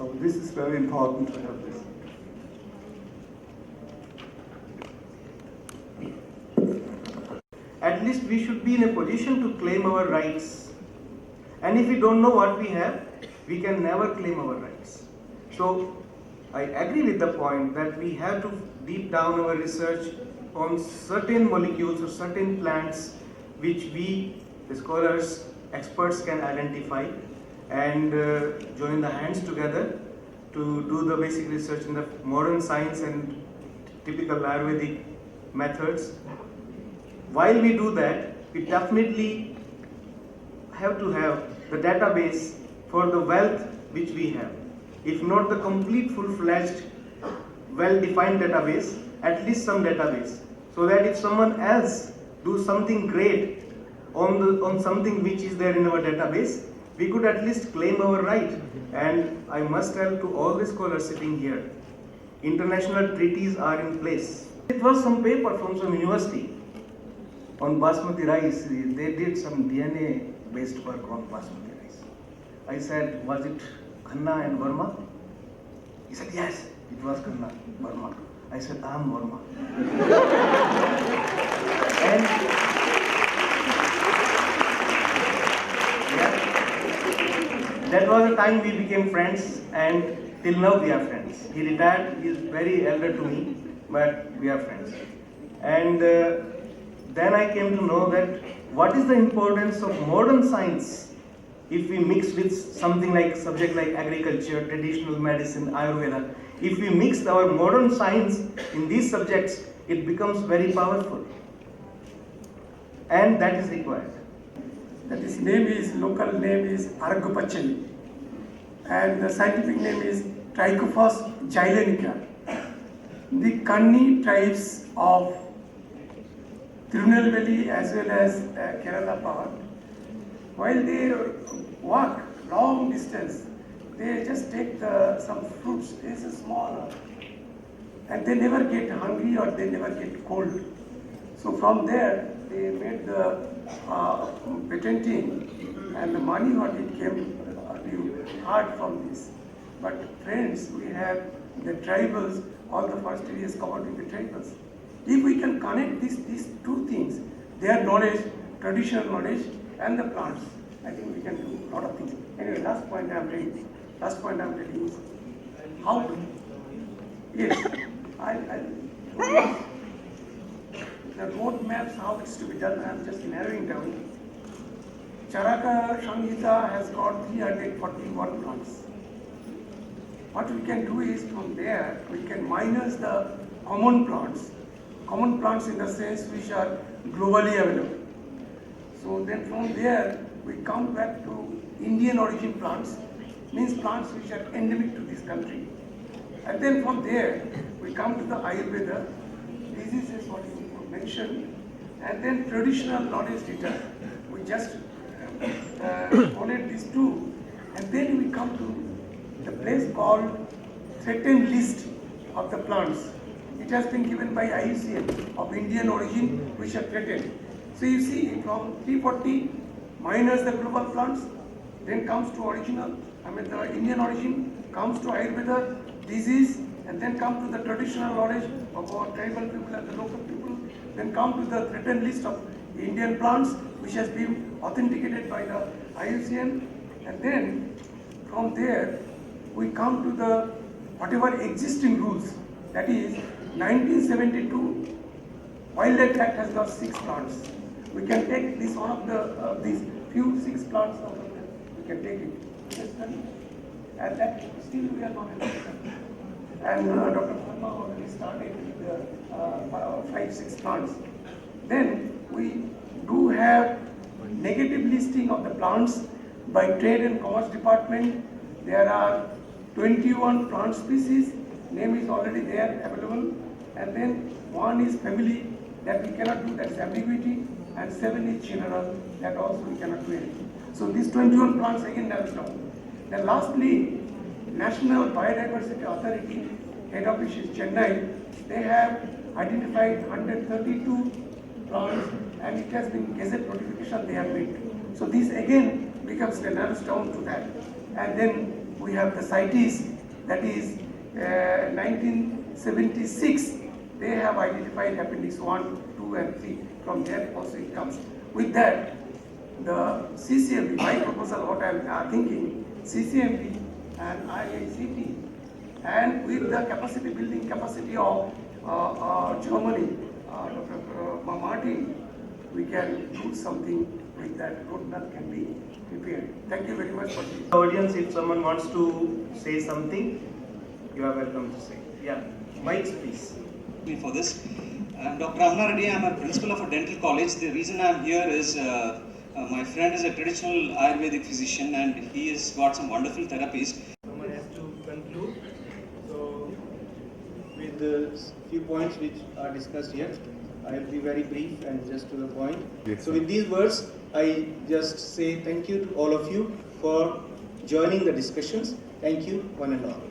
So this is very important to have this. At least we should be in a position to claim our rights. And if we don't know what we have, we can never claim our rights. So I agree with the point that we have to deep down our research on certain molecules or certain plants which we, the scholars, experts can identify and join the hands together to do the basic research in the modern science and typical Ayurvedic methods. While we do that, we definitely have to have the database for the wealth which we have. If not the complete full-fledged, well-defined database, at least some database. So that if someone else do something great on something which is there in our database, we could at least claim our right. And I must tell to all the scholars sitting here, international treaties are in place. It was some paper from some university on basmati rice. They did some DNA based work on basmati rice. I said, was it Khanna and Verma? He said, yes, it was Khanna, Verma. I said, I am Verma. And yeah, that was the time we became friends, and till now we are friends. He retired, he is very elder to me, but we are friends. And then I came to know that what is the importance of modern science if we mix with something like subject like agriculture, traditional medicine, Ayurveda. If we mix our modern science in these subjects, it becomes very powerful. And that is required. That his name is, local name is Aragupachali. And the scientific name is Trichophos gylenica. The Kanni tribes of Tirunelveli as well as Kerala part, while they walk long distance, they just take some fruits. It's a small, and they never get hungry or they never get cold. So from there, they made the patenting, and the money what it came hard from this. But friends, we have the tribals. All the first areas covered with the tribals. If we can connect these two things, their knowledge, traditional knowledge, and the plants, I think we can do a lot of things. Anyway, last point I am telling is how to. Yes, the road maps, how it's to be done, I am just narrowing down. Charaka Samhita has got 341 plants. What we can do is from there, we can minus the common plants in the sense which are globally available. So then from there, we come back to Indian origin plants, means plants which are endemic to this country. And then from there, we come to the Ayurveda, diseases what you mentioned, and then traditional knowledge data. We just collect these two, and then we come to the place called threatened list of the plants. It has been given by IUCN of Indian origin which are threatened. So you see from 340 minus the global plants, then comes to the Indian origin, comes to Ayurveda, disease, and then come to the traditional knowledge of our tribal people and the local people, then come to the threatened list of Indian plants which has been authenticated by the IUCN, and then from there we come to the whatever existing rules, that is 1972 Wildlife Act has got 6 plants. We can take this one of the these few 6 plants out of them. We can take it. And that still we are not able to study. And Dr. Sharma already started with the 5-6 plants. Then we do have negative listing of the plants by Trade and Commerce Department. There are 21 plant species, name is already there, available, and then 1 is family, that we cannot do, that is ambiguity, and 7 is general, that also we cannot do anything. So these 21 plants again narrowed down. Then lastly, National Biodiversity Authority, head office is Chennai, they have identified 132 plants, and it has been gazette notification they have made. So this again becomes the narrows down to that. And then we have the CITES, that is 1976, they have identified appendix 1, 2 and 3. From there also it comes. With that, the CCMB, my proposal, what I am thinking, CCMB and IICT, and with the capacity building capacity of Germany, Dr. Martin, we can do something with that. Roadmap can be prepared. Thank you very much for this. Audience, if someone wants to say something, you are welcome to say. Yeah, mics please. Me for this. I'm Dr. Amna Reddy. I'm a principal of a dental college. The reason I'm here is my friend is a traditional Ayurvedic physician and he has got some wonderful therapies. Someone has to conclude. So, with the few points which are discussed here, I will be very brief and just to the point. Yes, So, sir. with these words, I just say thank you to all of you for joining the discussions. Thank you, one and all.